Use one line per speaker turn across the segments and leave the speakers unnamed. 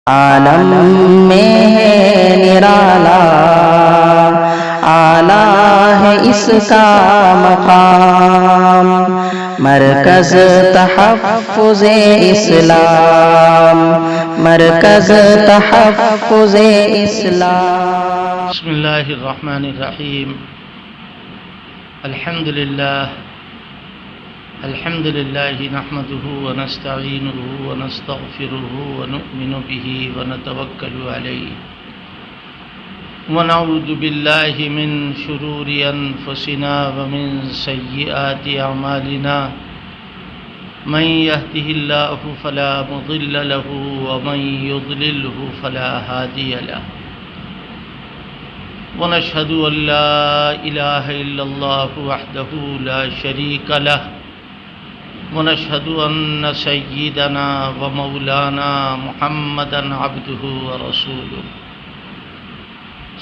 عالم میں ہے نرالا، اعلیٰ ہے اس کا مقام، مرکز تحفظ اسلام، مرکز تحفظ اسلام۔
بسم اللہ الرحمن الرحیم۔ الحمد للہ نحمده ونستعینه ونستغفره ونؤمن به ونتوکل علیہ ونعوذ باللہ من شرور انفسنا ومن سیئات اعمالنا، من يهده اللہ فلا مضل له ومن يضلله فلا هادی له، ونشهد أن لا إله إلا الله وحده لا شريك له، ونشهد أن سيدنا ومولانا محمدا عبده ورسوله،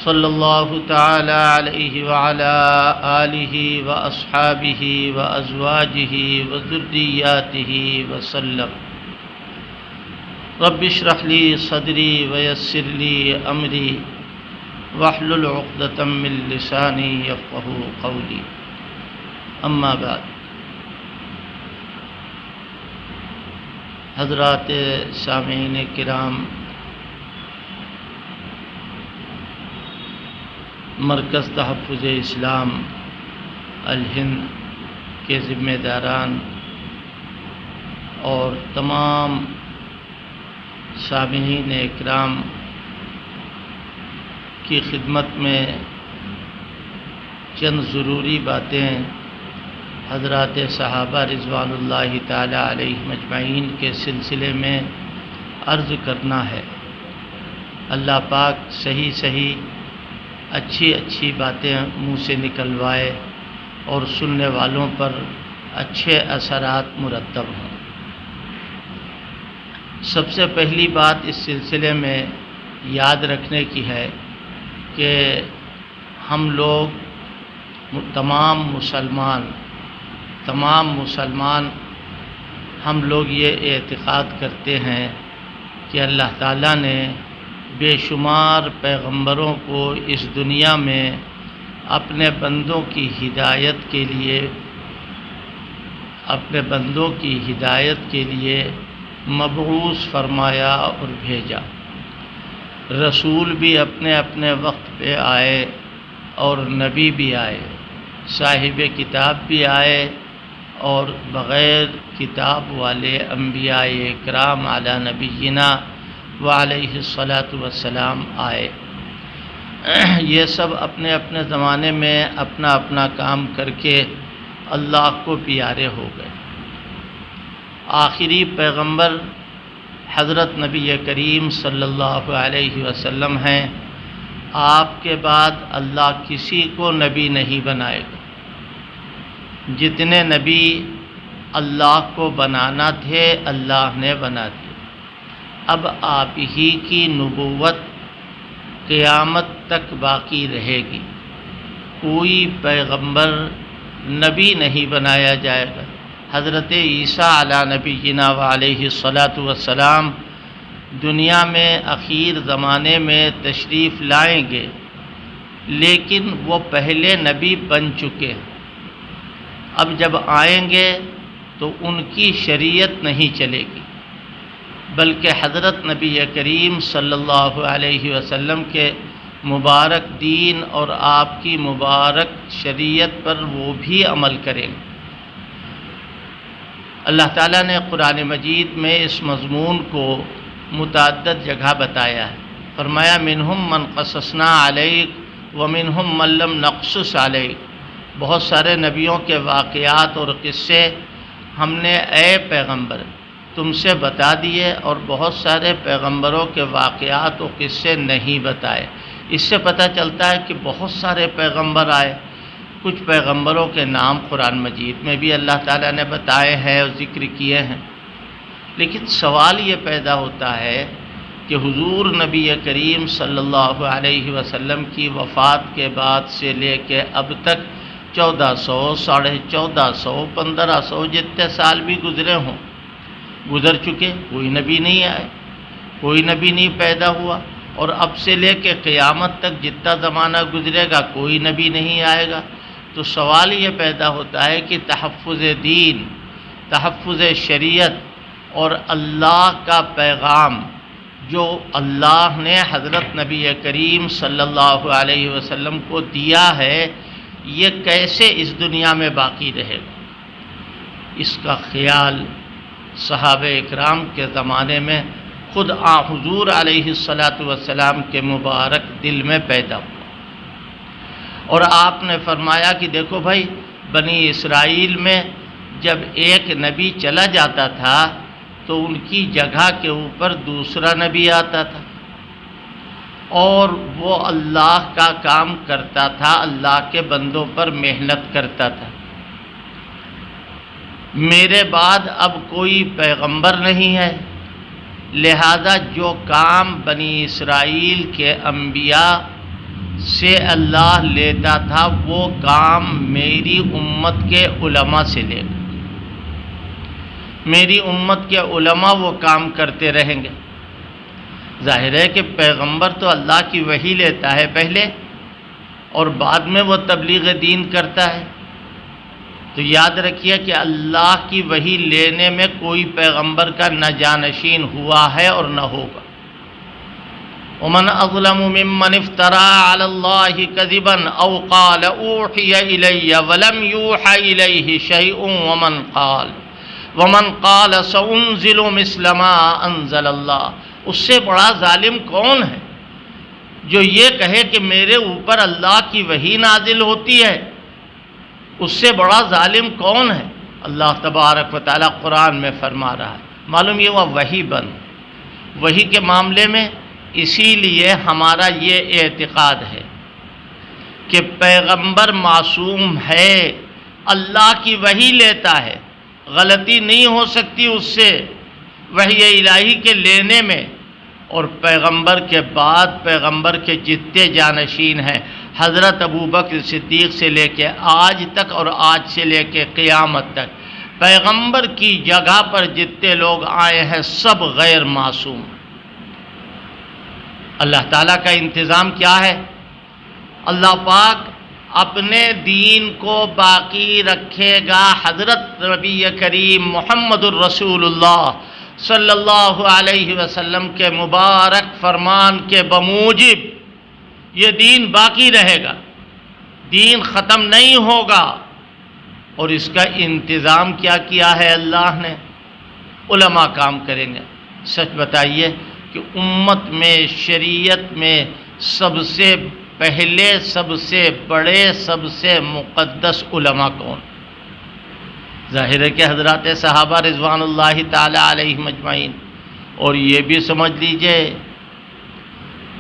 صلى الله تعالى عليه وعلى آله وأصحابه وأزواجه وذرياته وسلم۔ رب اشرح لي صدري ويسر لي أمري واحلل عقدة من لسانی یفقہوا قولی، اما بعد۔ حضرات سامعین کرام، مرکز تحفظ اسلام الہند کے ذمہ داران اور تمام سامعین کرام کی خدمت میں چند ضروری باتیں حضرات صحابہ رضوان اللہ تعالی علیہم اجمعین کے سلسلے میں عرض کرنا ہے۔ اللہ پاک صحیح اچھی باتیں منہ سے نکلوائے اور سننے والوں پر اچھے اثرات مرتب ہوں۔ سب سے پہلی بات اس سلسلے میں یاد رکھنے کی ہے کہ ہم لوگ تمام مسلمان ہم لوگ یہ اعتقاد کرتے ہیں کہ اللہ تعالیٰ نے بے شمار پیغمبروں کو اس دنیا میں اپنے بندوں کی ہدایت کے لیے مبعوث فرمایا اور بھیجا۔ رسول بھی اپنے وقت پہ آئے اور نبی بھی آئے، صاحب کتاب بھی آئے اور بغیر کتاب والے انبیاء اکرام علی نبینا وعلیہ الصلاۃ والسلام آئے۔ یہ سب اپنے زمانے میں اپنا کام کر کے اللہ کو پیارے ہو گئے۔ آخری پیغمبر حضرت نبی کریم صلی اللہ علیہ وسلم ہیں۔ آپ کے بعد اللہ کسی کو نبی نہیں بنائے گا۔ جتنے نبی اللہ کو بنانا تھے اللہ نے بنا دیے۔ اب آپ ہی کی نبوت قیامت تک باقی رہے گی، کوئی پیغمبر نبی نہیں بنایا جائے گا۔ حضرت عیسیٰ علی نبینا وعلیہ الصلاۃ والسلام دنیا میں اخیر زمانے میں تشریف لائیں گے، لیکن وہ پہلے نبی بن چکے ہیں۔ اب جب آئیں گے تو ان کی شریعت نہیں چلے گی، بلکہ حضرت نبی کریم صلی اللہ علیہ وسلم کے مبارک دین اور آپ کی مبارک شریعت پر وہ بھی عمل کریں گے۔ اللہ تعالیٰ نے قرآن مجید میں اس مضمون کو متعدد جگہ بتایا ہے۔ فرمایا منہم من قصصنا علیک ومنہم من لم نقصص علیک۔ بہت سارے نبیوں کے واقعات اور قصے ہم نے اے پیغمبر تم سے بتا دیے، اور بہت سارے پیغمبروں کے واقعات و قصے نہیں بتائے۔ اس سے پتہ چلتا ہے کہ بہت سارے پیغمبر آئے۔ کچھ پیغمبروں کے نام قرآن مجید میں بھی اللہ تعالیٰ نے بتائے ہیں اور ذکر کیے ہیں، لیکن سوال یہ پیدا ہوتا ہے کہ حضور نبی کریم صلی اللہ علیہ وسلم کی وفات کے بعد سے لے کے اب تک 1400، 1450، 1500 جتنے سال بھی گزرے ہوں، گزر چکے، کوئی نبی نہیں آئے۔ کوئی نبی نہیں پیدا ہوا، اور اب سے لے کے قیامت تک جتنا زمانہ گزرے گا کوئی نبی نہیں آئے گا۔ تو سوال یہ پیدا ہوتا ہے کہ تحفظ دین، تحفظ شریعت اور اللہ کا پیغام جو اللہ نے حضرت نبی کریم صلی اللہ علیہ وسلم کو دیا ہے، یہ کیسے اس دنیا میں باقی رہے گا؟ اس کا خیال صحابہ اکرام کے زمانے میں خود حضور علیہ الصلاۃ کے مبارک دل میں پیدا ہوا، اور آپ نے فرمایا کہ دیکھو بھائی، بنی اسرائیل میں جب ایک نبی چلا جاتا تھا تو ان کی جگہ کے اوپر دوسرا نبی آتا تھا، اور وہ اللہ کا کام کرتا تھا، اللہ کے بندوں پر محنت کرتا تھا۔ میرے بعد اب کوئی پیغمبر نہیں ہے، لہذا جو کام بنی اسرائیل کے انبیاء سے اللہ لیتا تھا وہ کام میری امت کے علماء سے لے گا، میری امت کے علماء وہ کام کرتے رہیں گے۔ ظاہر ہے کہ پیغمبر تو اللہ کی وحی لیتا ہے پہلے، اور بعد میں وہ تبلیغ دین کرتا ہے۔ تو یاد رکھیے کہ اللہ کی وحی لینے میں کوئی پیغمبر کا نہ جانشین ہوا ہے اور نہ ہوگا۔ ومن اظلم ممن افترى على الله كذبا او قال اوحي الي ولم يوحى اليه شيء ومن قال سانزل مثل ما انزل الله، اس سے بڑا ظالم کون ہے جو یہ کہے کہ میرے اوپر اللہ کی وحی نازل ہوتی ہے؟ اس سے بڑا ظالم کون ہے؟ اللہ تبارک و تعالیٰ قرآن میں فرما رہا ہے۔ معلوم یہ ہوا وحی بند، وحی کے معاملے میں اسی لیے ہمارا یہ اعتقاد ہے کہ پیغمبر معصوم ہے، اللہ کی وحی لیتا ہے، غلطی نہیں ہو سکتی اس سے وحی الہی کے لینے میں۔ اور پیغمبر کے بعد پیغمبر کے جتنے جانشین ہیں، حضرت ابوبکر صدیق سے لے کے آج تک اور آج سے لے کے قیامت تک، پیغمبر کی جگہ پر جتنے لوگ آئے ہیں سب غیر معصوم۔ اللہ تعالیٰ کا انتظام کیا ہے؟ اللہ پاک اپنے دین کو باقی رکھے گا حضرت نبی کریم محمد الرسول اللہ صلی اللہ علیہ وسلم کے مبارک فرمان کے بموجب یہ دین باقی رہے گا، دین ختم نہیں ہوگا۔ اور اس کا انتظام کیا کیا ہے اللہ نے؟ علماء کام کریں گے۔ سچ بتائیے کہ امت میں، شریعت میں سب سے پہلے، سب سے بڑے، سب سے مقدس علماء کون؟ ظاہر ہے کہ حضرات صحابہ رضوان اللہ تعالی علیہم اجمعین۔ اور یہ بھی سمجھ لیجئے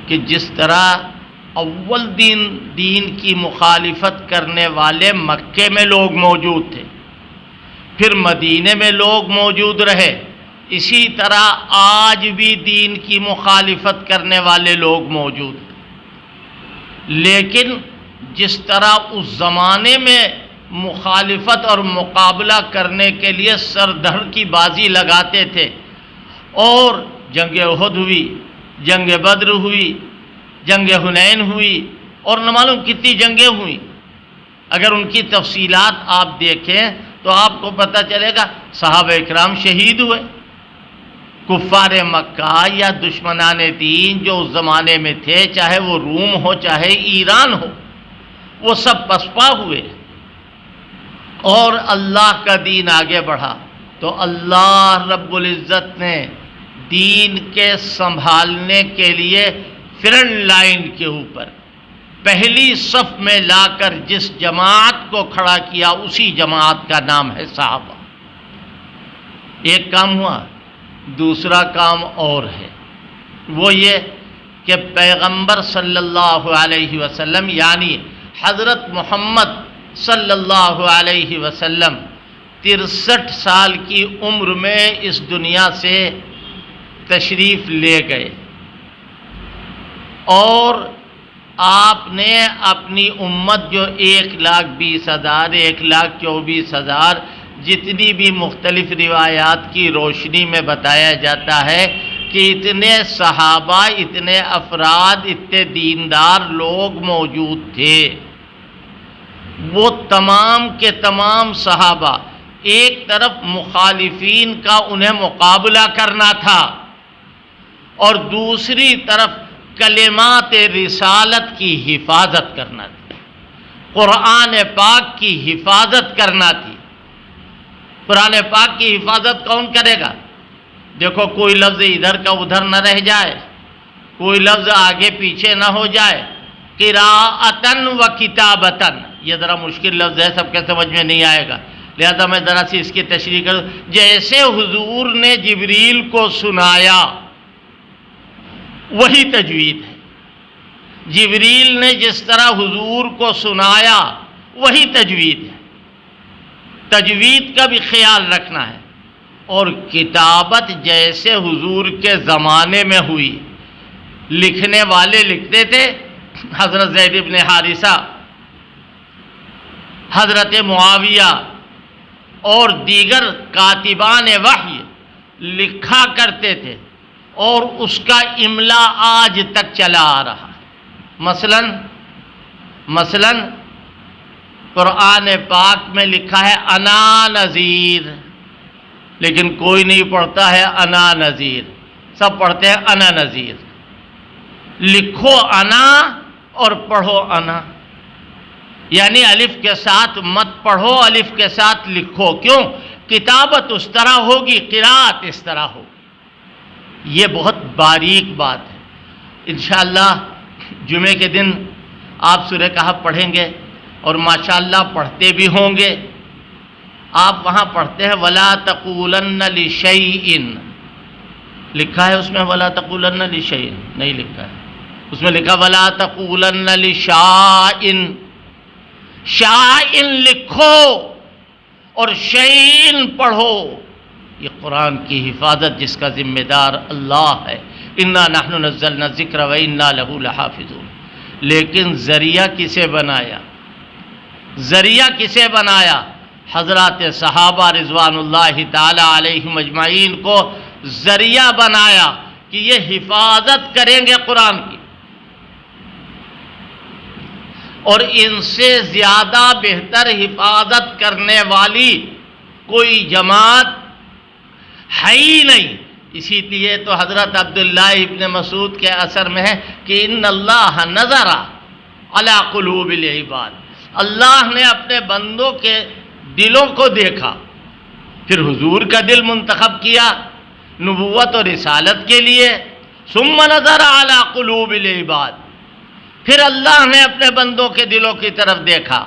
کہ جس طرح اول دین کی مخالفت کرنے والے مکے میں لوگ موجود تھے، پھر مدینے میں لوگ موجود رہے، اسی طرح آج بھی دین کی مخالفت کرنے والے لوگ موجود ہیں۔ لیکن جس طرح اس زمانے میں مخالفت اور مقابلہ کرنے کے لیے سر دھڑ کی بازی لگاتے تھے، اور جنگ احد ہوئی، جنگ بدر ہوئی، جنگ حنین ہوئی، اور نہ معلوم کتنی جنگیں ہوئیں، اگر ان کی تفصیلات آپ دیکھیں تو آپ کو پتہ چلے گا صحابہ اکرام شہید ہوئے۔ کفار مکہ یا دشمنان دین جو اس زمانے میں تھے، چاہے وہ روم ہو چاہے ایران ہو، وہ سب پسپا ہوئے، اور اللہ کا دین آگے بڑھا۔ تو اللہ رب العزت نے دین کے سنبھالنے کے لیے فرنٹ لائن کے اوپر پہلی صف میں لا کر جس جماعت کو کھڑا کیا، اسی جماعت کا نام ہے صحابہ۔ ایک کام ہوا، دوسرا کام اور ہے، وہ یہ کہ پیغمبر صلی اللہ علیہ وسلم یعنی حضرت محمد صلی اللہ علیہ وسلم 63 سال کی عمر میں اس دنیا سے تشریف لے گئے، اور آپ نے اپنی امت جو 1,20,000 1,24,000 جتنی بھی مختلف روایات کی روشنی میں بتایا جاتا ہے کہ اتنے صحابہ، اتنے افراد، اتنے دیندار لوگ موجود تھے، وہ تمام کے تمام صحابہ، ایک طرف مخالفین کا انہیں مقابلہ کرنا تھا اور دوسری طرف کلمات رسالت کی حفاظت کرنا تھی، قرآن پاک کی حفاظت کرنا تھی۔ قرآن پاک کی حفاظت کون کرے گا؟ دیکھو، کوئی لفظ ادھر کا ادھر نہ رہ جائے، کوئی لفظ آگے پیچھے نہ ہو جائے۔ قراءتن و کتابتن، یہ ذرا مشکل لفظ ہے، سب کے سمجھ میں نہیں آئے گا، لہذا میں ذرا سی اس کی تشریح کروں۔ جیسے حضور نے جبریل کو سنایا وہی تجوید ہے، جبریل نے جس طرح حضور کو سنایا وہی تجوید ہے، تجوید کا بھی خیال رکھنا ہے۔ اور کتابت جیسے حضور کے زمانے میں ہوئی، لکھنے والے لکھتے تھے، حضرت زید بن حارثہ، حضرت معاویہ اور دیگر کاتبان وحی لکھا کرتے تھے، اور اس کا املا آج تک چلا آ رہا۔ مثلا قرآن پاک میں لکھا ہے انا نذیر، لیکن کوئی نہیں پڑھتا ہے انا نذیر، سب پڑھتے ہیں انا نذیر۔ لکھو انا اور پڑھو انا، یعنی الف کے ساتھ مت پڑھو، الف کے ساتھ لکھو۔ کیوں؟ کتابت اس طرح ہوگی، قراءت اس طرح ہوگی۔ یہ بہت باریک بات ہے۔ انشاءاللہ جمعے کے دن آپ سورہ کہف پڑھیں گے اور ماشاءاللہ پڑھتے بھی ہوں گے۔ آپ وہاں پڑھتے ہیں وَلَا تَقُولَنَّ لِشَيْءٍ، لکھا ہے اس میں وَلَا تَقُولَنَّ لِشَيْءٍ؟ نہیں لکھا ہے، اس میں لکھا وَلَا تَقُولَنَّ لِشَائِن، شائن لکھو اور شیئن پڑھو۔ یہ قرآن کی حفاظت جس کا ذمہ دار اللہ ہے، اِنَّا نَحْنُ نَزَّلْنَا الذِّكْرَ وَإِنَّا لَهُ لَحَافِظُونَ۔ لیکن ذریعہ کسے بنایا؟ ذریعہ کسے بنایا؟ حضرات صحابہ رضوان اللہ تعالی علیہم اجمعین کو ذریعہ بنایا کہ یہ حفاظت کریں گے قرآن کی، اور ان سے زیادہ بہتر حفاظت کرنے والی کوئی جماعت ہے ہی نہیں۔ اسی لیے تو حضرت عبداللہ ابن مسعود کے اثر میں ہے کہ ان اللہ نظر علی قلوب العباد، اللہ نے اپنے بندوں کے دلوں کو دیکھا، پھر حضور کا دل منتخب کیا نبوت اور رسالت کے لیے۔ ثم نظر علی قلوب العباد، پھر اللہ نے اپنے بندوں کے دلوں کی طرف دیکھا،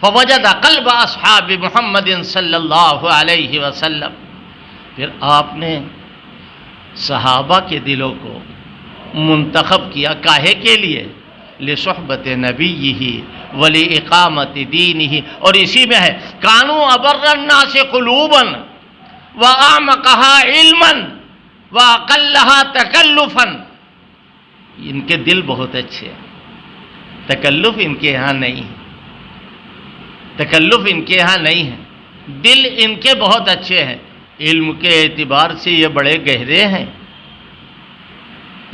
فوجد قلب اصحاب محمد صلی اللہ علیہ وسلم، پھر آپ نے صحابہ کے دلوں کو منتخب کیا، کاہے کے لیے؟ لصحبت نبیہ ولاقامت دینہ، اور اسی میں ہے کانوا ابر الناس قلوبا واعمقها علما واقلها تکلفا، ان کے دل بہت اچھے ہیں، تکلف ان کے یہاں نہیں ہے، تکلف ان کے یہاں نہیں ہے، دل ان کے بہت اچھے ہیں، علم کے اعتبار سے یہ بڑے گہرے ہیں۔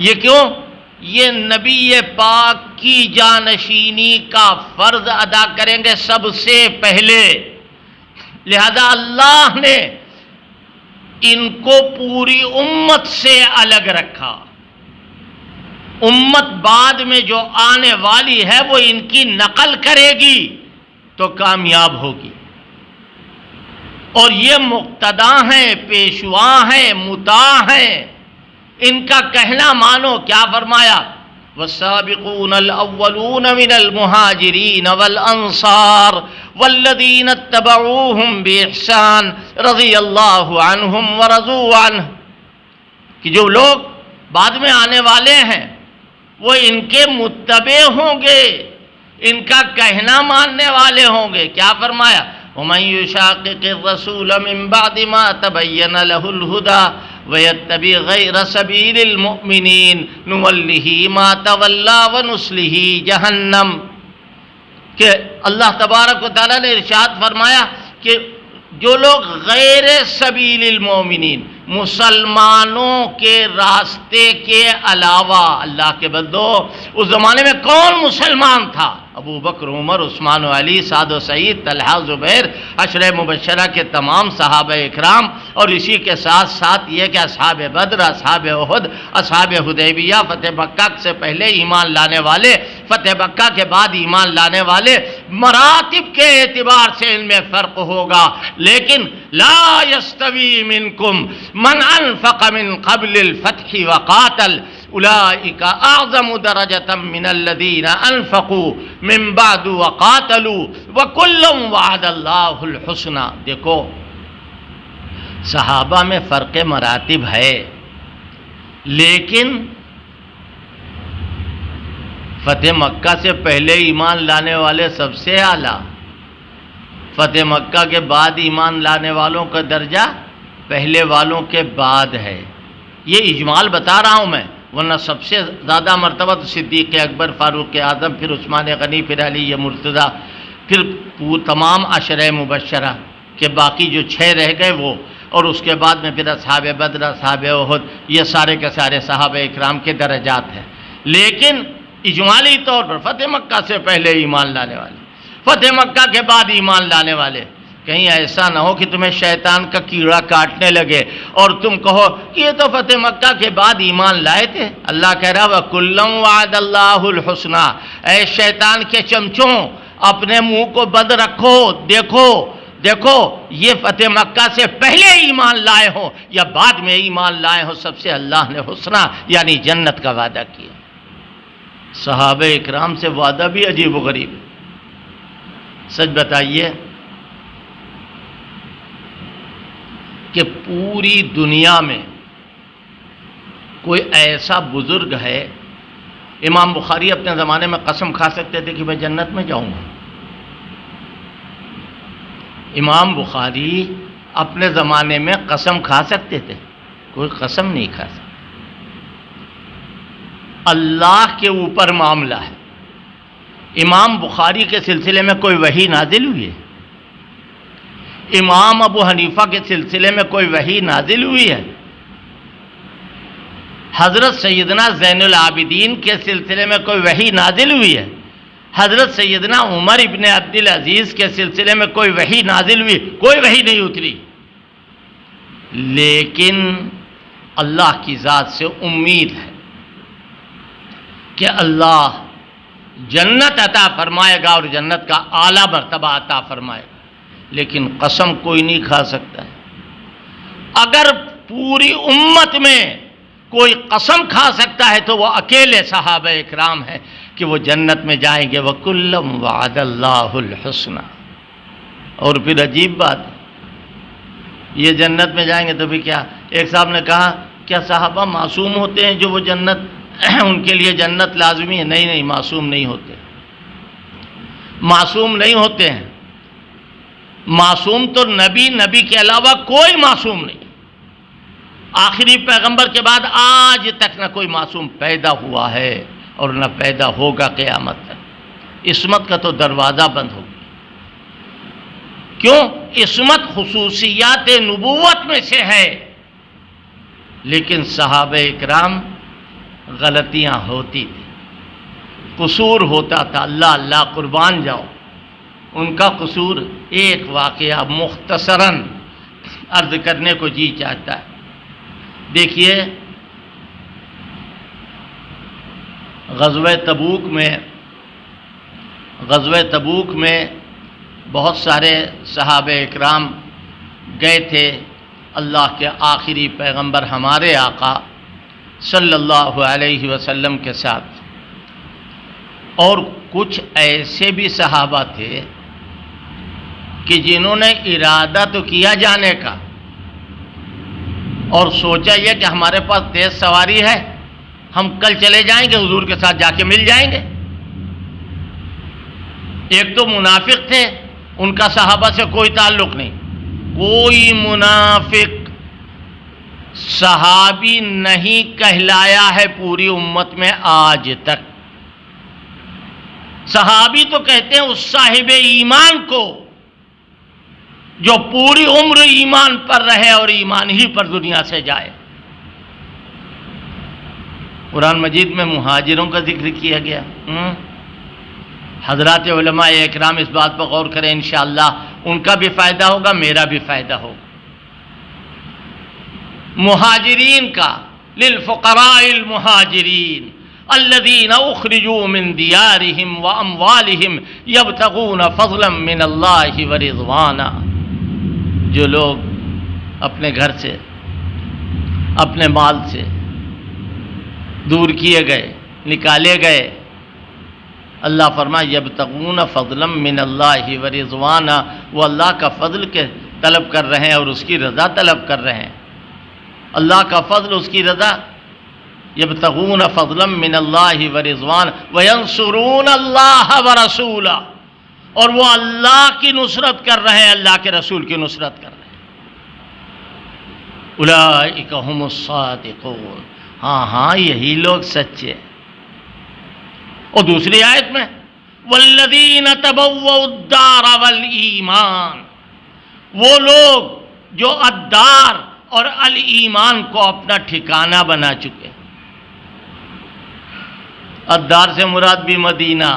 یہ کیوں؟ یہ نبی پاک کی جانشینی کا فرض ادا کریں گے سب سے پہلے، لہذا اللہ نے ان کو پوری امت سے الگ رکھا۔ امت بعد میں جو آنے والی ہے وہ ان کی نقل کرے گی تو کامیاب ہوگی، اور یہ مقتدا ہیں، پیشوا ہیں، مطاع ہیں، ان کا کہنا مانو۔ کیا فرمایا؟ والسابقون الاولون من المہاجرین والانصار والذین اتبعوہم باحسان رضی اللہ عنہم ورضوا عنہ، کہ جو لوگ بعد میں آنے والے ہیں وہ ان کے متبع ہوں گے، ان کا کہنا ماننے والے ہوں گے۔ کیا فرمایا؟ وَمَن يُشَاقِقِ الرَّسُولَ مِن بَعْدِ مَا تَبَيَّنَ لَهُ الْهُدَى وَيَتَّبِعْ غَيْرَ سَبِيلِ الْمُؤْمِنِينَ نُوَلِّهِ مَا تَوَلَّى وَنُصْلِهِ جَهَنَّمَ، کہ اللہ تبارک و تعالیٰ نے ارشاد فرمایا کہ جو لوگ غیر سبیل المومنین، مسلمانوں کے راستے کے علاوہ اللہ کے بندو اس زمانے میں کون مسلمان تھا؟ ابو بکر، عمر، عثمان و علی، سعد و سعید، طلحہ، زبیر، عشرہ مبشرہ کے تمام صحابہ اکرام، اور اسی کے ساتھ ساتھ یہ کہ اصحاب بدر، اصحاب احد، اصحاب حدیبیہ، فتح مکہ سے پہلے ایمان لانے والے، فتح مکہ کے بعد ایمان لانے والے، مراتب کے اعتبار سے ان میں فرق ہوگا، لیکن لا یستوی منکم من انفق من قبل الفتح وقاتل اولئک اعظم درجۃ من الذین انفقوا من بعد وقاتلوا وکلا وعد اللہ الحسنى۔ دیکھو صحابہ میں فرق مراتب ہے، لیکن فتح مکہ سے پہلے ایمان لانے والے سب سے اعلیٰ، فتح مکہ کے بعد ایمان لانے والوں کا درجہ پہلے والوں کے بعد ہے۔ یہ اجمال بتا رہا ہوں میں، ورنہ سب سے زیادہ مرتبہ تو صدیق اکبر، فاروق اعظم، پھر عثمان غنی، پھر علی مرتضیٰ، پھر تمام عشرہ مبشرہ کے باقی جو 6 رہ گئے وہ، اور اس کے بعد میں پھر اصحاب بدر، اصحاب احد، یہ سارے کے سارے صحابہ اکرام کے درجات ہیں۔ لیکن اجمالی طور پر فتح مکہ سے پہلے ایمان لانے والے، فتح مکہ کے بعد ایمان لانے والے، کہیں ایسا نہ ہو کہ تمہیں شیطان کا کیڑا کاٹنے لگے اور تم کہو کہ یہ تو فتح مکہ کے بعد ایمان لائے تھے۔ اللہ کہہ رہا وَكُلًّا وَعَدَ اللَّهُ الْحُسْنَى، اے شیطان کے چمچوں اپنے منہ کو بند رکھو، دیکھو یہ فتح مکہ سے پہلے ایمان لائے ہو یا بعد میں ایمان لائے ہو، سب سے اللہ نے حسنہ یعنی جنت کا وعدہ کیا۔ صحابہ اکرام سے وعدہ بھی عجیب و غریب۔ سچ بتائیے کہ پوری دنیا میں کوئی ایسا بزرگ ہے، امام بخاری اپنے زمانے میں قسم کھا سکتے تھے کہ میں جنت میں جاؤں گا؟ امام بخاری اپنے زمانے میں قسم کھا سکتے تھے؟ کوئی قسم نہیں کھا سکتا۔ اللہ کے اوپر معاملہ ہے۔ امام بخاری کے سلسلے میں کوئی وحی نازل ہوئی ہے؟ امام ابو حنیفہ کے سلسلے میں کوئی وحی نازل ہوئی ہے؟ حضرت سیدنا زین العابدین کے سلسلے میں کوئی وحی نازل ہوئی ہے؟ حضرت سیدنا عمر ابن عبدالعزیز کے سلسلے میں کوئی وحی نازل ہوئی؟ کوئی وحی نہیں اتری۔ لیکن اللہ کی ذات سے امید ہے کہ اللہ جنت عطا فرمائے گا اور جنت کا اعلیٰ مرتبہ عطا فرمائے گا، لیکن قسم کوئی نہیں کھا سکتا ہے۔ اگر پوری امت میں کوئی قسم کھا سکتا ہے تو وہ اکیلے صحابہ اکرام ہیں کہ وہ جنت میں جائیں گے۔ وَكُلًّا وَعَدَ اللَّهُ الْحُسْنَى۔ اور پھر عجیب بات، یہ جنت میں جائیں گے تو بھی کیا؟ ایک صاحب نے کہا کیا صحابہ معصوم ہوتے ہیں جو وہ جنت ان کے لیے جنت لازمی ہے؟ نہیں، معصوم نہیں ہوتے، معصوم نہیں ہوتے ہیں۔ معصوم تو نبی کے علاوہ کوئی معصوم نہیں۔ آخری پیغمبر کے بعد آج تک نہ کوئی معصوم پیدا ہوا ہے اور نہ پیدا ہوگا قیامت تک۔ عصمت کا تو دروازہ بند ہو گیا۔ کیوں؟ عصمت خصوصیات نبوت میں سے ہے، لیکن صحابہ اکرام غلطیاں ہوتی تھی، قصور ہوتا تھا، اللہ قربان جاؤ۔ ان کا قصور ایک واقعہ مختصراً عرض کرنے کو جی چاہتا ہے۔ دیکھیے غزوہ تبوک میں بہت سارے صحابہ اکرام گئے تھے اللہ کے آخری پیغمبر ہمارے آقا صلی اللہ علیہ وسلم کے ساتھ، اور کچھ ایسے بھی صحابہ تھے کہ جنہوں نے ارادہ تو کیا جانے کا اور سوچا یہ کہ ہمارے پاس تیز سواری ہے، ہم کل چلے جائیں گے، حضور کے ساتھ جا کے مل جائیں گے۔ ایک تو منافق تھے، ان کا صحابہ سے کوئی تعلق نہیں، کوئی منافق صحابی نہیں کہلایا ہے پوری امت میں آج تک۔ صحابی تو کہتے ہیں اس صاحب ایمان کو جو پوری عمر ایمان پر رہے اور ایمان ہی پر دنیا سے جائے۔ قرآن مجید میں مہاجروں کا ذکر کیا گیا۔ حضرات علماء اکرام اس بات پر غور کریں، انشاءاللہ ان کا بھی فائدہ ہوگا، میرا بھی فائدہ ہوگا۔ مہاجرین کا، للفقراء المہاجرین الذین اخرجوا من دیارہم واموالہم یبتغون فضلا من اللہ ورضوانا، جو لوگ اپنے گھر سے، اپنے مال سے دور کیے گئے، نکالے گئے، اللہ فرمائے یبتغون فضلا من اللہ ورضوانا، وہ اللہ کا فضل کے طلب کر رہے ہیں اور اس کی رضا طلب کر رہے ہیں۔ اللہ کا فضل، اس کی رضا، یبتغون فضلا من اللہ ورضوانا وینصرون اللہ ورسولہ، اور وہ اللہ کی نصرت کر رہے ہیں، اللہ کے رسول کی نصرت کر رہے ہیں۔ اولئک هم الصادقون، ہاں یہی لوگ سچے۔ اور دوسری آیت میں والذین تبوؤا الدار والایمان، وہ لوگ جو الدار اور الایمان کو اپنا ٹھکانہ بنا چکے۔ الدار سے مراد بھی مدینہ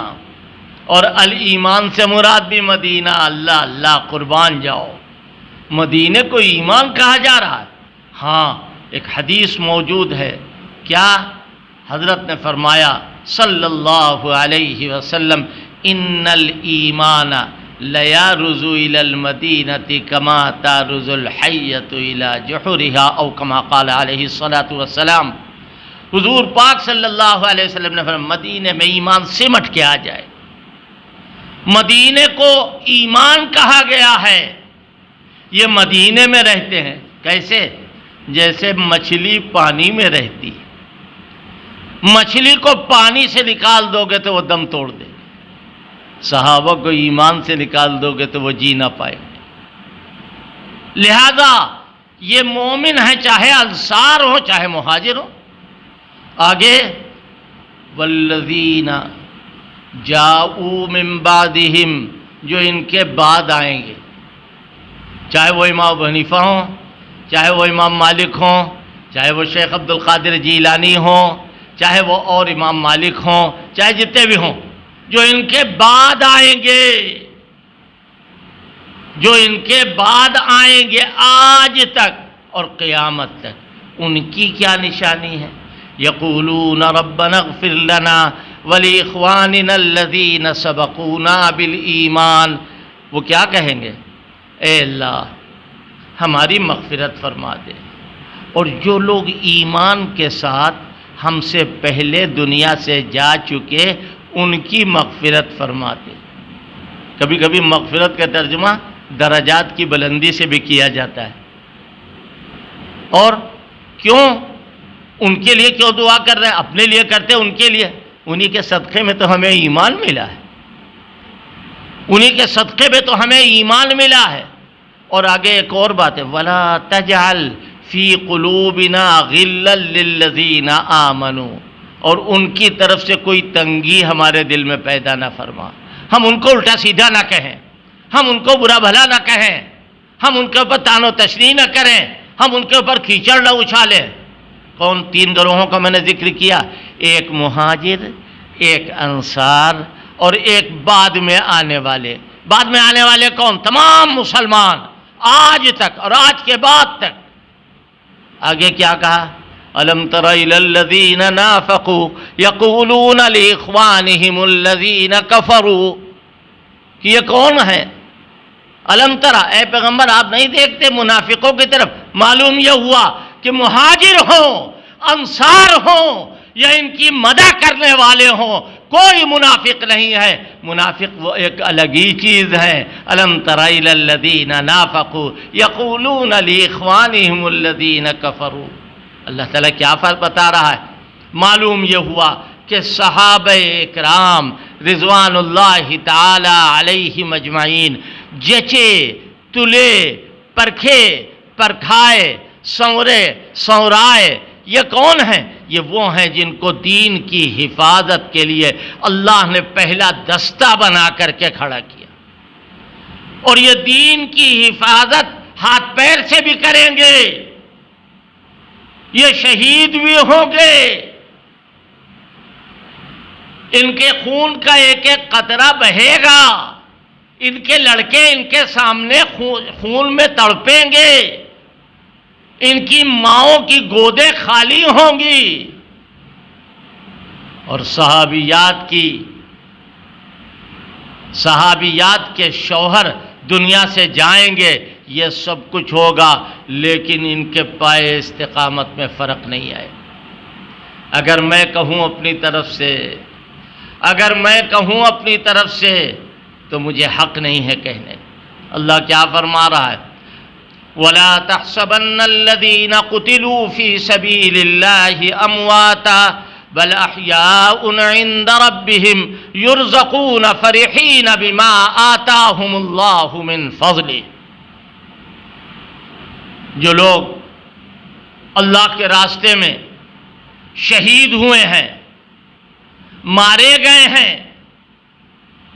اور الایمان سے مراد بھی مدینہ۔ اللہ اللہ قربان جاؤ، مدینے کو ایمان کہا جا رہا ہے۔ ہاں ایک حدیث موجود ہے، کیا حضرت نے فرمایا صلی علیہ وسلم ان الایمان لیارز الی المدینۃ کما تارز الحیۃ الی جحرها، او کما قال علیہ الصلاۃ والسلام۔ حضور پاک صلی اللہ علیہ وسلم نے فرمایا مدینے میں ایمان سمٹ کے آ جائے۔ مدینے کو ایمان کہا گیا ہے، یہ مدینے میں رہتے ہیں۔ کیسے؟ جیسے مچھلی پانی میں رہتی ہے، مچھلی کو پانی سے نکال دو گے تو وہ دم توڑ دے گی، صحابہ کو ایمان سے نکال دو گے تو وہ جی نہ پائے گے۔ لہذا یہ مومن ہیں، چاہے انصار ہو چاہے مہاجر ہو۔ آگے والذین جاؤوا من بعدہم، جو ان کے بعد آئیں گے، چاہے وہ امام ابو حنیفہ ہوں، چاہے وہ امام مالک ہوں، چاہے وہ شیخ عبد القادر جیلانی ہوں، چاہے وہ اور امام مالک ہوں، چاہے جتنے بھی ہوں، جو ان کے بعد آئیں گے، جو ان کے بعد آئیں گے آج تک اور قیامت تک، ان کی کیا نشانی ہے؟ یقولون ربنا اغفر لنا ولاخواننا الذین سبقونا بالایمان، وہ کیا کہیں گے؟ اے اللہ ہماری مغفرت فرما دے، اور جو لوگ ایمان کے ساتھ ہم سے پہلے دنیا سے جا چکے ان کی مغفرت فرما دے۔ کبھی کبھی مغفرت کا ترجمہ درجات کی بلندی سے بھی کیا جاتا ہے۔ اور کیوں؟ ان کے لیے کیوں دعا کر رہے ہیں؟ اپنے لیے کرتے، ان کے لیے، انہی کے صدقے میں تو ہمیں ایمان ملا ہے، انہی کے صدقے میں تو ہمیں ایمان ملا ہے۔ اور آگے ایک اور بات ہے، وَلَا تَجْعَلْ فِي قُلُوبِنَا غِلًّا لِلَّذِينَ آمَنُوا، اور ان کی طرف سے کوئی تنگی ہمارے دل میں پیدا نہ فرما، ہم ان کو الٹا سیدھا نہ کہیں، ہم ان کو برا بھلا نہ کہیں، ہم ان کے اوپر تان و تشنیع نہ کریں، ہم ان کے اوپر کیچڑ نہ اچھالیں۔ کون؟ تین گروہوں کا میں نے ذکر کیا، ایک مہاجر، ایک انصار اور ایک بعد میں آنے والے۔ بعد میں آنے والے کون؟ تمام مسلمان آج تک اور آج کے بعد تک۔ آگے کیا کہا؟ أَلَمْ تَرَ إِلَى الَّذِينَ نَافَقُوا يَقُولُونَ لِإِخْوَانِهِمُ الَّذِينَ كَفَرُوا، کہ یہ کون ہے؟ الم ترا، اے پیغمبر آپ نہیں دیکھتے منافقوں کی طرف؟ معلوم یہ ہوا کہ مہاجر ہوں، انصار ہوں یا ان کی مدح کرنے والے ہوں، کوئی منافق نہیں ہے۔ منافق وہ ایک الگ ہی چیز ہے۔ الم تر الی الذین نافقوا یقولون لاخوانہم الذین کفروا، اللہ تعالیٰ کیا فرق بتا رہا ہے؟ معلوم یہ ہوا کہ صحابہ اکرام رضوان اللہ تعالی علیہم اجمعین جچے، تلے، پرکھے، پرکھائے، سنورے، سنورائے، یہ کون ہیں؟ یہ وہ ہیں جن کو دین کی حفاظت کے لیے اللہ نے پہلا دستہ بنا کر کے کھڑا کیا۔ اور یہ دین کی حفاظت ہاتھ پیر سے بھی کریں گے، یہ شہید بھی ہوں گے، ان کے خون کا ایک ایک قطرہ بہے گا، ان کے لڑکے ان کے سامنے خون میں تڑپیں گے، ان کی ماؤں کی گودیں خالی ہوں گی، اور صحابیات کے شوہر دنیا سے جائیں گے، یہ سب کچھ ہوگا، لیکن ان کے پائے استقامت میں فرق نہیں آئے۔ اگر میں کہوں اپنی طرف سے تو مجھے حق نہیں ہے کہنے۔ اللہ کیا فرما رہا ہے؟ وَلَا تَحْسَبَنَّ الَّذِينَ قُتِلُوا فِي سَبِيلِ اللَّهِ أَمْوَاتًا بل احیاء عند ربهم یرزقون فرحین بما آتاہم اللہ من فضلہ۔ جو لوگ اللہ کے راستے میں شہید ہوئے ہیں، مارے گئے ہیں،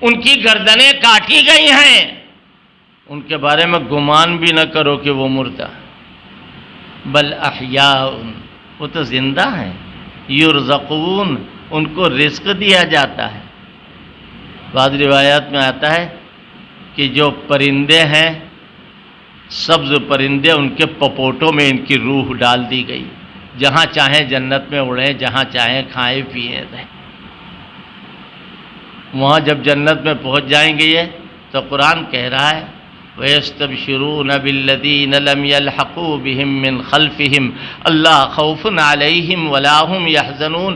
ان کی گردنیں کاٹی گئی ہیں، ان کے بارے میں گمان بھی نہ کرو کہ وہ مردہ، بل احیاء، وہ تو زندہ ہیں، یرزقون، ان کو رزق دیا جاتا ہے۔ بعض روایات میں آتا ہے کہ جو پرندے ہیں، سبز پرندے، ان کے پپوٹوں میں ان کی روح ڈال دی گئی، جہاں چاہیں جنت میں اڑیں، جہاں چاہیں کھائیں پیئیں رہیں۔ وہاں جب جنت میں پہنچ جائیں گے یہ تو قرآن کہہ رہا ہے وَيَسْتَبْشِرُونَ بِالَّذِينَ لَمْ يَلْحَقُوا بِهِمْ مِنْ خَلْفِهِمْ أَلَّا خَوْفٌ عَلَيْهِمْ وَلَا هُمْ يَحْزَنُونَ۔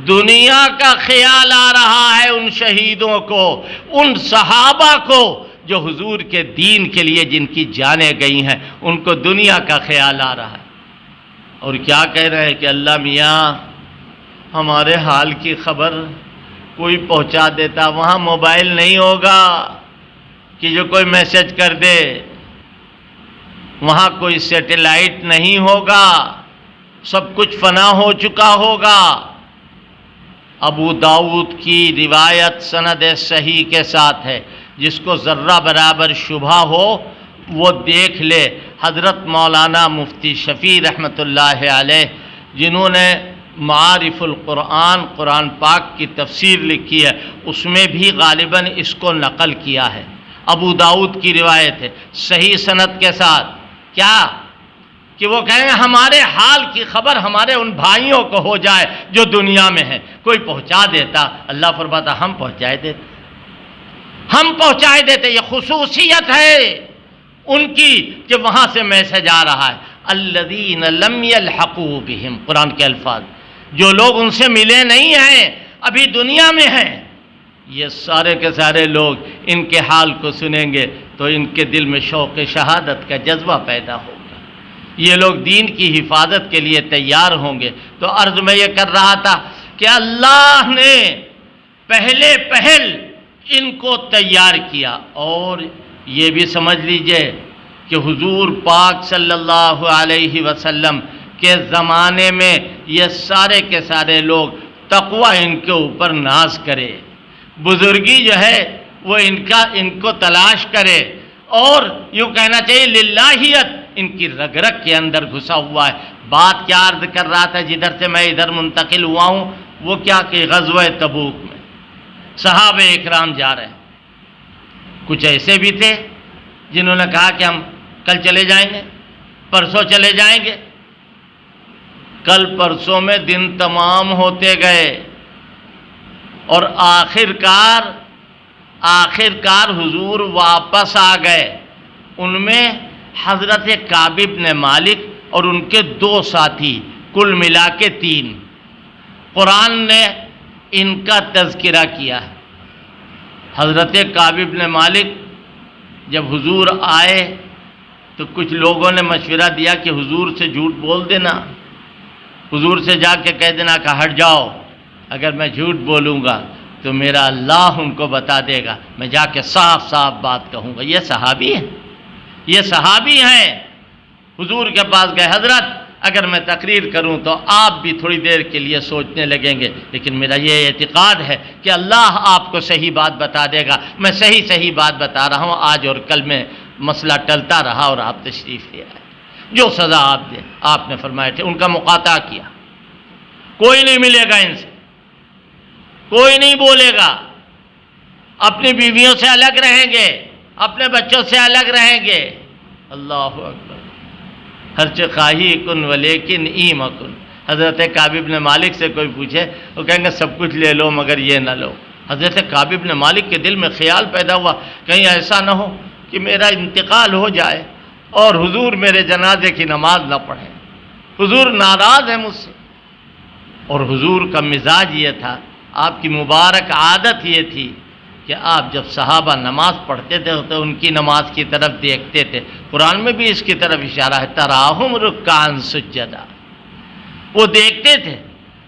دنیا کا خیال آ رہا ہے ان شہیدوں کو، ان صحابہ کو جو حضور کے دین کے لیے جن کی جانیں گئی ہیں، ان کو دنیا کا خیال آ رہا ہے۔ اور کیا کہہ رہے ہیں کہ اللہ میاں ہمارے حال کی خبر کوئی پہنچا دیتا، وہاں موبائل نہیں ہوگا کہ جو کوئی میسج کر دے، وہاں کوئی سیٹلائٹ نہیں ہوگا، سب کچھ فنا ہو چکا ہوگا۔ ابو داؤد کی روایت سند صحیح کے ساتھ ہے، جس کو ذرہ برابر شبہ ہو وہ دیکھ لے۔ حضرت مولانا مفتی شفیع رحمۃ اللہ علیہ، جنہوں نے معارف القرآن، قرآن پاک کی تفسیر لکھی ہے، اس میں بھی غالباً اس کو نقل کیا ہے۔ ابو داؤد کی روایت ہے صحیح سند کے ساتھ، کیا کہ وہ کہیں گے ہمارے حال کی خبر ہمارے ان بھائیوں کو ہو جائے جو دنیا میں ہیں، کوئی پہنچا دیتا۔ اللہ فرماتا ہم پہنچائے دیتے۔ یہ خصوصیت ہے ان کی کہ وہاں سے میسج آ رہا ہے۔ الذین لم یلحقوا بہم، قرآن کے الفاظ، جو لوگ ان سے ملے نہیں ہیں، ابھی دنیا میں ہیں، یہ سارے کے سارے لوگ ان کے حال کو سنیں گے تو ان کے دل میں شوق شہادت کا جذبہ پیدا ہوگا، یہ لوگ دین کی حفاظت کے لیے تیار ہوں گے۔ تو عرض میں یہ کر رہا تھا کہ اللہ نے پہل ان کو تیار کیا، اور یہ بھی سمجھ لیجئے کہ حضور پاک صلی اللہ علیہ وسلم کے زمانے میں یہ سارے کے سارے لوگ تقوی ان کے اوپر ناز کرے، بزرگی جو ہے وہ ان کو تلاش کرے، اور یوں کہنا چاہیے للہیت ان کی رگ رگ کے اندر گھسا ہوا ہے۔ بات کیا عرض کر رہا تھا جدھر سے میں ادھر منتقل ہوا ہوں، وہ کیا کہ غزوہ تبوک میں صحابہ اکرام جا رہے ہیں۔ کچھ ایسے بھی تھے جنہوں نے کہا کہ ہم کل چلے جائیں گے، پرسوں چلے جائیں گے۔ کل پرسوں میں دن تمام ہوتے گئے، اور آخرکار حضور واپس آ گئے۔ ان میں حضرت کعب بن مالک اور ان کے 2 ساتھی، کل ملا کے 3۔ قرآن نے ان کا تذکرہ کیا ہے۔ حضرت کعب بن مالک جب حضور آئے تو کچھ لوگوں نے مشورہ دیا کہ حضور سے جھوٹ بول دینا، حضور سے جا کے کہہ دینا کہ ہٹ جاؤ، اگر میں جھوٹ بولوں گا تو میرا اللہ ان کو بتا دے گا، میں جا کے صاف بات کہوں گا۔ یہ صحابی ہیں، حضور کے پاس گئے، حضرت اگر میں تقریر کروں تو آپ بھی تھوڑی دیر کے لیے سوچنے لگیں گے، لیکن میرا یہ اعتقاد ہے کہ اللہ آپ کو صحیح بات بتا دے گا۔ میں صحیح بات بتا رہا ہوں، آج اور کل میں مسئلہ ٹلتا رہا اور آپ تشریف لے آئے۔ جو سزا آپ نے فرمائے تھے ان کا مقاطعہ کیا، کوئی نہیں ملے گا ان سے، کوئی نہیں بولے گا، اپنی بیویوں سے الگ رہیں گے، اپنے بچوں سے الگ رہیں گے۔ اللہ اکبر۔ ہرچ خواہی کن ولیکن ایم کن۔ حضرت کعب بن مالک سے کوئی پوچھے وہ کہیں گے سب کچھ لے لو مگر یہ نہ لو۔ حضرت کعب بن مالک کے دل میں خیال پیدا ہوا کہیں ایسا نہ ہو کہ میرا انتقال ہو جائے اور حضور میرے جنازے کی نماز نہ پڑھیں، حضور ناراض ہے مجھ سے۔ اور حضور کا مزاج یہ تھا، آپ کی مبارک عادت یہ تھی کہ آپ جب صحابہ نماز پڑھتے تھے تو ان کی نماز کی طرف دیکھتے تھے۔ قرآن میں بھی اس کی طرف اشارہ ہے، تراہم رکعاً سجدا، وہ دیکھتے تھے۔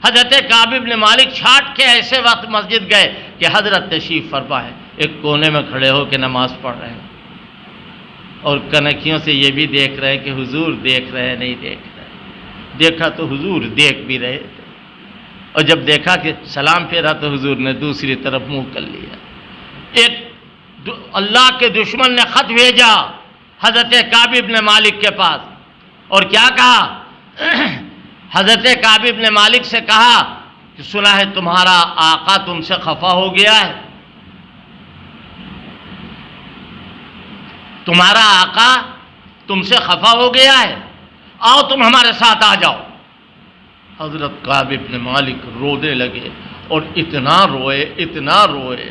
حضرت کعب بن مالک چھاٹ کے ایسے وقت مسجد گئے کہ حضرت تشریف فرما ہے، ایک کونے میں کھڑے ہو کے نماز پڑھ رہے ہیں اور کنکھیوں سے یہ بھی دیکھ رہے کہ حضور دیکھ رہے نہیں دیکھ رہے۔ دیکھا تو حضور دیکھ بھی رہے تھے، اور جب دیکھا کہ سلام پھیرا تو حضور نے دوسری طرف منہ کر لیا۔ ایک اللہ کے دشمن نے خط بھیجا حضرت کعب بن مالک کے پاس، اور کیا کہا؟ حضرت کعب بن مالک سے کہا کہ سنا ہے تمہارا آقا تم سے خفا ہو گیا ہے، تمہارا آقا تم سے خفا ہو گیا ہے، آؤ تم ہمارے ساتھ آ جاؤ۔ حضرت کعب بن مالک رونے لگے اور اتنا روئے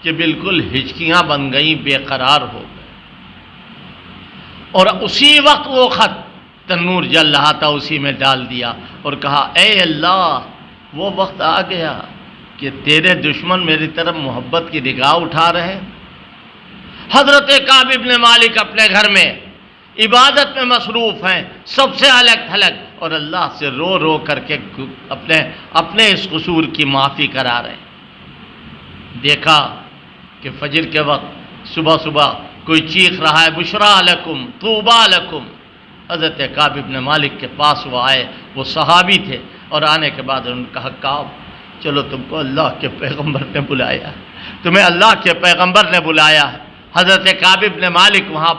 کہ بالکل ہچکیاں بن گئیں، بے قرار ہو گئے۔ اور اسی وقت وہ خط تنور جل رہا تھا اسی میں ڈال دیا اور کہا اے اللہ، وہ وقت آ گیا کہ تیرے دشمن میری طرف محبت کی نگاہ اٹھا رہے۔ حضرت کعب بن مالک اپنے گھر میں عبادت میں مصروف ہیں، سب سے الگ تھلگ، اور اللہ سے رو رو کر کے اپنے اس قصور کی معافی کرا رہے ہیں۔ دیکھا کہ فجر کے وقت صبح کوئی چیخ رہا ہے بشرا لکم طوبا لکم۔ حضرت کعب بن مالک کے پاس وہ آئے، وہ صحابی تھے، اور آنے کے بعد انہوں نے کہا کعب چلو تم کو اللہ کے پیغمبر نے بلایا ہے، تمہیں اللہ کے پیغمبر نے بلایا ہے۔ حضرت کعب بن مالک وہاں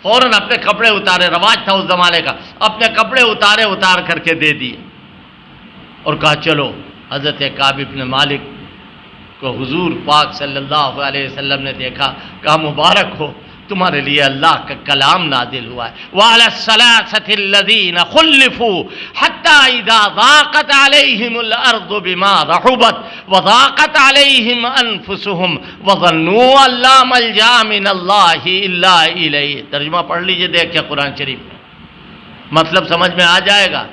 فوراً اپنے کپڑے اتارے، رواج تھا اس زمانے کا، اپنے کپڑے اتار کر کے دے دیے اور کہا چلو۔ حضرت کعب بن مالک کو حضور پاک صلی اللہ علیہ وسلم نے دیکھا، کہا مبارک ہو، تمہارے لیے اللہ کا کلام نازل ہوا ہے۔ وَعَلَى الثَّلَاثَةِ الَّذِينَ خُلِّفُوا حَتَّى إِذَا ضَاقَتْ عَلَيْهِمُ الْأَرْضُ بِمَا رَحُبَتْ وَضَاقَتْ عَلَيْهِمْ أَنفُسُهُمْ وَظَنُّوا أَن لَّا مَلْجَأَ مِنَ اللَّهِ إِلَّا إِلَيْهِ۔ ترجمہ پڑھ لیجئے دیکھ کے قرآن شریف میں، مطلب سمجھ میں آ جائے گا۔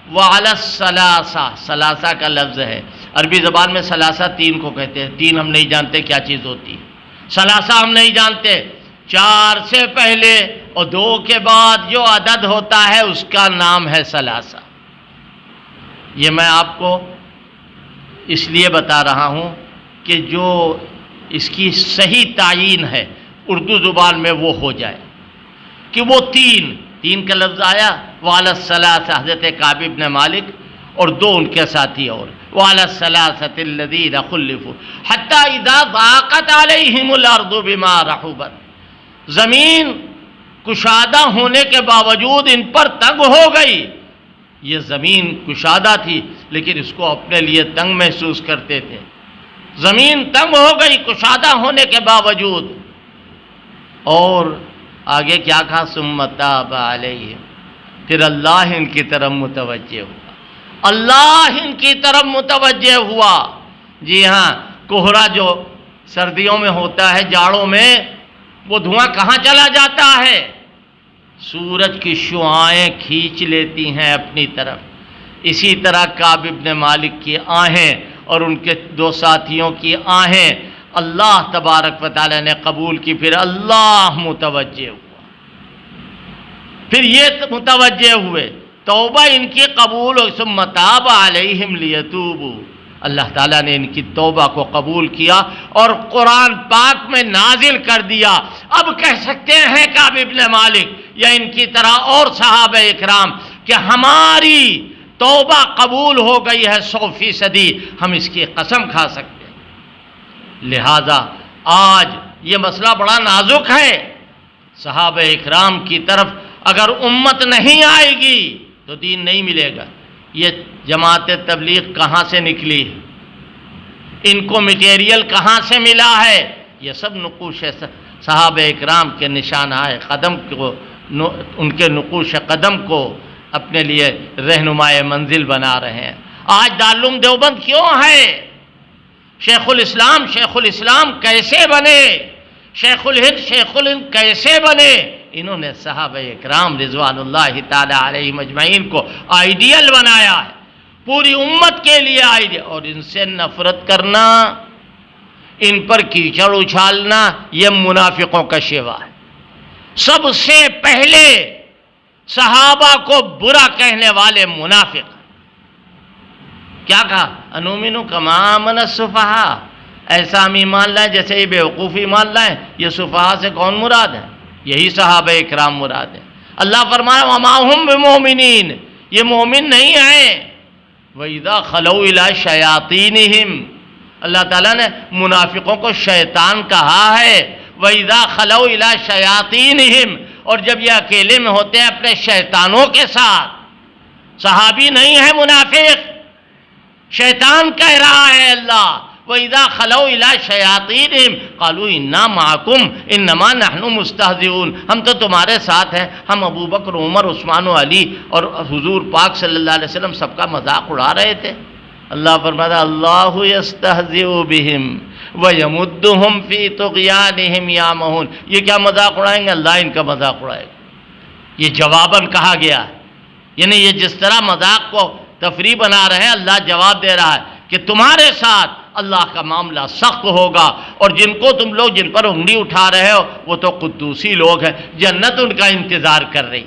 وَعَلَى الثَّلَاثَةِ، ثلاثہ کا لفظ ہے، عربی زبان میں ثلاثہ تین کو کہتے ہیں، تین ہم نہیں جانتے کیا چیز ہوتی ہے، ثلاثہ ہم نہیں جانتے، چار سے پہلے اور دو کے بعد جو عدد ہوتا ہے اس کا نام ہے ثلاثہ۔ یہ میں آپ کو اس لیے بتا رہا ہوں کہ جو اس کی صحیح تعیین ہے اردو زبان میں وہ ہو جائے کہ وہ تین کا لفظ آیا، وَعَلَى الثَّلَاثَةِ حضرت کعب بن مالک اور دو ان کے ساتھی، اور وَعَلَى الثَّلَاثَةِ الَّذِينَ خُلِّفُوا حَتَّى إِذَا ضَاقَتْ عَلَيْهِمُ الْأَرْضُ بِمَا رَحُبَتْ۔ زمین کشادہ ہونے کے باوجود ان پر تنگ ہو گئی۔ یہ زمین کشادہ تھی لیکن اس کو اپنے لیے تنگ محسوس کرتے تھے۔ زمین تنگ ہو گئی کشادہ ہونے کے باوجود، اور آگے کیا کہا؟ ثم تاب علیہم، پھر اللہ ان کی طرف متوجہ ہوا، اللہ ان کی طرف متوجہ ہوا۔ جی ہاں، کوہرا جو سردیوں میں ہوتا ہے، جاڑوں میں، وہ دھواں کہاں چلا جاتا ہے؟ سورج کی شعاعیں کھینچ لیتی ہیں اپنی طرف۔ اسی طرح کعب بن مالک کی آہیں اور ان کے دو ساتھیوں کی آہیں اللہ تبارک و تعالی نے قبول کی، پھر اللہ متوجہ ہوا، پھر یہ متوجہ ہوئے، توبہ ان کی قبول ہو۔ ثم تاب علیہم لیتوبوا، اللہ تعالیٰ نے ان کی توبہ کو قبول کیا اور قرآن پاک میں نازل کر دیا۔ اب کہہ سکتے ہیں کعب بن مالک یا ان کی طرح اور صحابہ اکرام کہ ہماری توبہ قبول ہو گئی ہے 100%، ہم اس کی قسم کھا سکتے ہیں۔ لہذا آج یہ مسئلہ بڑا نازک ہے، صحابہ اکرام کی طرف اگر امت نہیں آئے گی تو دین نہیں ملے گا۔ یہ جماعت تبلیغ کہاں سے نکلی ہے؟ ان کو مٹیریل کہاں سے ملا ہے؟ یہ سب نقوش صحابہ اکرام کے نشانۂ قدم کو، ان کے نقوش قدم کو اپنے لیے رہنمائے منزل بنا رہے ہیں۔ آج دارالعلوم دیوبند کیوں ہے؟ شیخ الاسلام کیسے بنے؟ شیخ الہند کیسے بنے؟ انہوں نے صحابہ اکرام رضوان اللہ تعالی علیہم اجمعین کو آئیڈیل بنایا ہے، پوری امت کے لیے آئیڈیل۔ اور ان سے نفرت کرنا، ان پر کیچڑ اچھالنا، یہ منافقوں کا شیوا ہے۔ سب سے پہلے صحابہ کو برا کہنے والے منافق کیا کہا؟ انؤمن کما آمن السفہاء، ایسا ہم ایمان لائیں جیسے یہ بیوقوف ایمان لائیں۔ یہ سفہاء سے کون مراد ہے؟ یہی صحابہ اکرام مراد ہے۔ اللہ فرمایا وما ہم بمؤمنین، یہ مومن نہیں ہیں۔ وَإِذَا خَلَوْا إِلَىٰ شَيَاطِينِهِمْ، اللہ تعالیٰ نے منافقوں کو شیطان کہا ہے۔ وَإِذَا خَلَوْا إِلَىٰ شَيَاطِينِهِمْ، اور جب یہ اکیلے میں ہوتے ہیں اپنے شیطانوں کے ساتھ۔ صحابی نہیں ہے منافق، شیطان کہہ رہا ہے اللہ۔ وَإِذَا خَلَوْا إِلَىٰ شَيَاطِينِهِمْ قَالُوا إِنَّا مَعَكُمْ إِنَّمَا نَحْنُ مُسْتَهْزِئُونَ، ہم تو تمہارے ساتھ ہیں، ہم ابو بکر، عمر، عثمان و علی اور حضور پاک صلی اللہ علیہ وسلم سب کا مذاق اڑا رہے تھے۔ اللہ فرماتا اللہ یستہزئ بہم ویمدہم فی طغیانہم یعمہون، یہ کیا مذاق اڑائیں گے؟ اللہ ان کا مذاق اڑائے گا۔ یہ جواباً کہا گیا ہے، یعنی یہ جس طرح مذاق کو تفریح بنا رہے ہیں، اللہ جواب دے رہا ہے کہ تمہارے ساتھ اللہ کا معاملہ سخت ہوگا، اور جن کو تم لوگ جن پر انگلی اٹھا رہے ہو وہ تو قدوسی لوگ ہیں، جنت ان کا انتظار کر رہی،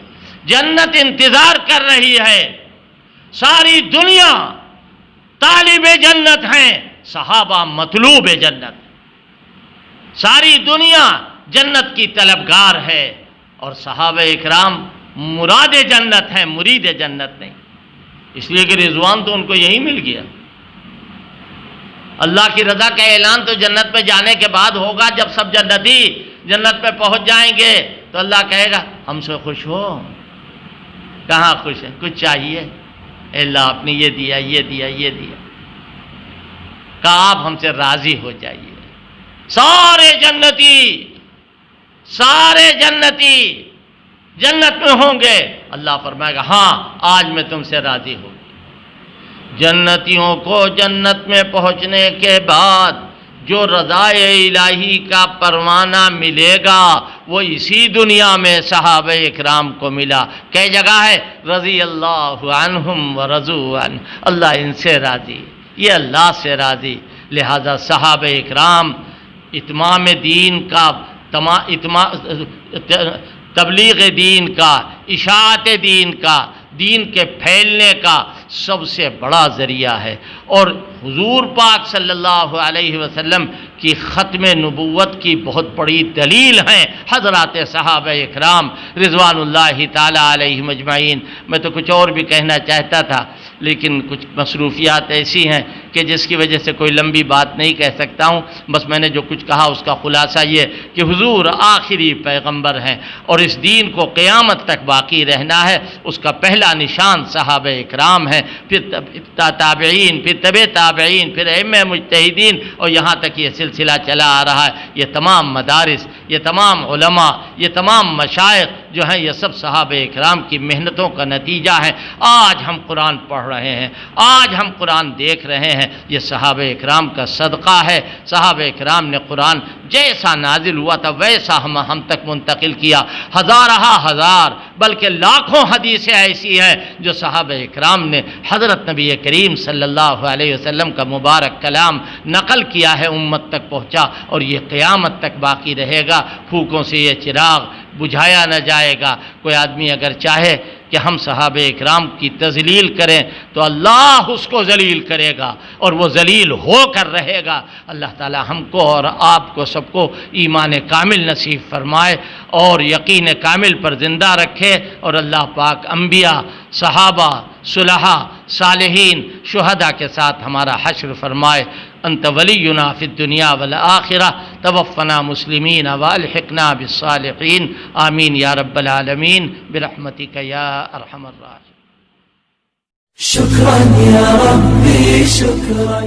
جنت انتظار کر رہی ہے۔ ساری دنیا طالب جنت ہیں، صحابہ مطلوب جنت، ساری دنیا جنت کی طلبگار ہے، اور صحابہ اکرام مراد جنت ہیں، مرید جنت نہیں، اس لیے کہ رضوان تو ان کو یہی مل گیا۔ اللہ کی رضا کا اعلان تو جنت میں جانے کے بعد ہوگا، جب سب جنتی جنت میں پہنچ جائیں گے تو اللہ کہے گا ہم سے خوش ہو؟ کہاں خوش ہیں؟ کچھ چاہیے؟ اے اللہ آپ نے یہ دیا، یہ دیا، یہ دیا، کہا آپ ہم سے راضی ہو جائیے۔ سارے جنتی جنت میں ہوں گے، اللہ فرمائے گا ہاں آج میں تم سے راضی ہوں۔ جنتیوں کو جنت میں پہنچنے کے بعد جو رضائے الہی کا پروانہ ملے گا وہ اسی دنیا میں صحابہ اکرام کو ملا۔ کئی جگہ ہے رضی اللہ عنہم ورضوا عنہ، اللہ ان سے راضی، یہ اللہ سے راضی۔ لہذا صحابہ اکرام اتمام دین کا، تبلیغ دین کا، اشاعت دین کا، دین کے پھیلنے کا سب سے بڑا ذریعہ ہے، اور حضور پاک صلی اللہ علیہ وسلم کی ختم نبوت کی بہت بڑی دلیل ہیں حضرات صحابہ اکرام رضوان اللہ تعالی علیہم اجمعین۔ میں تو کچھ اور بھی کہنا چاہتا تھا، لیکن کچھ مصروفیات ایسی ہیں کہ جس کی وجہ سے کوئی لمبی بات نہیں کہہ سکتا ہوں۔ بس میں نے جو کچھ کہا اس کا خلاصہ یہ کہ حضور آخری پیغمبر ہیں، اور اس دین کو قیامت تک باقی رہنا ہے، اس کا پہلا نشان صحابہ اکرام ہے، پھر تابعین، پھر طبع تابعین، پھر ائمہ مجتہدین، اور یہاں تک یہ سلسلہ چلا آ رہا ہے۔ یہ تمام مدارس، یہ تمام علماء، یہ تمام مشائخ جو ہیں، یہ سب صحابہ اکرام کی محنتوں کا نتیجہ ہے۔ آج ہم قرآن پڑھ رہے ہیں، آج ہم قرآن دیکھ رہے ہیں، یہ صحابہ اکرام کا صدقہ ہے۔ صحابہ اکرام نے قرآن جیسا نازل ہوا تھا ویسا ہم تک منتقل کیا۔ ہزار بلکہ لاکھوں حدیثیں ایسی ہیں جو صحابہ اکرام نے حضرت نبی کریم صلی اللہ علیہ وسلم کا مبارک کلام نقل کیا ہے، امت تک پہنچا، اور یہ قیامت تک باقی رہے گا۔ پھوکوں سے یہ چراغ بجھایا نہ جائے گا۔ کوئی آدمی اگر چاہے کہ ہم صحابہ اکرام کی تذلیل کریں تو اللہ اس کو ذلیل کرے گا اور وہ ذلیل ہو کر رہے گا۔ اللہ تعالی ہم کو اور آپ کو سب کو ایمان کامل نصیب فرمائے اور یقین کامل پر زندہ رکھے، اور اللہ پاک انبیاء، صحابہ، صلحاء، صالحین، شہداء کے ساتھ ہمارا حشر فرمائے۔ انت ولینا فی الدنیا والآخرہ توفنا مسلمین والحقنا بالصالحین، آمین یا رب العالمین برحمتک یا ارحم الراحمین۔
شکرا یا ربی شکرا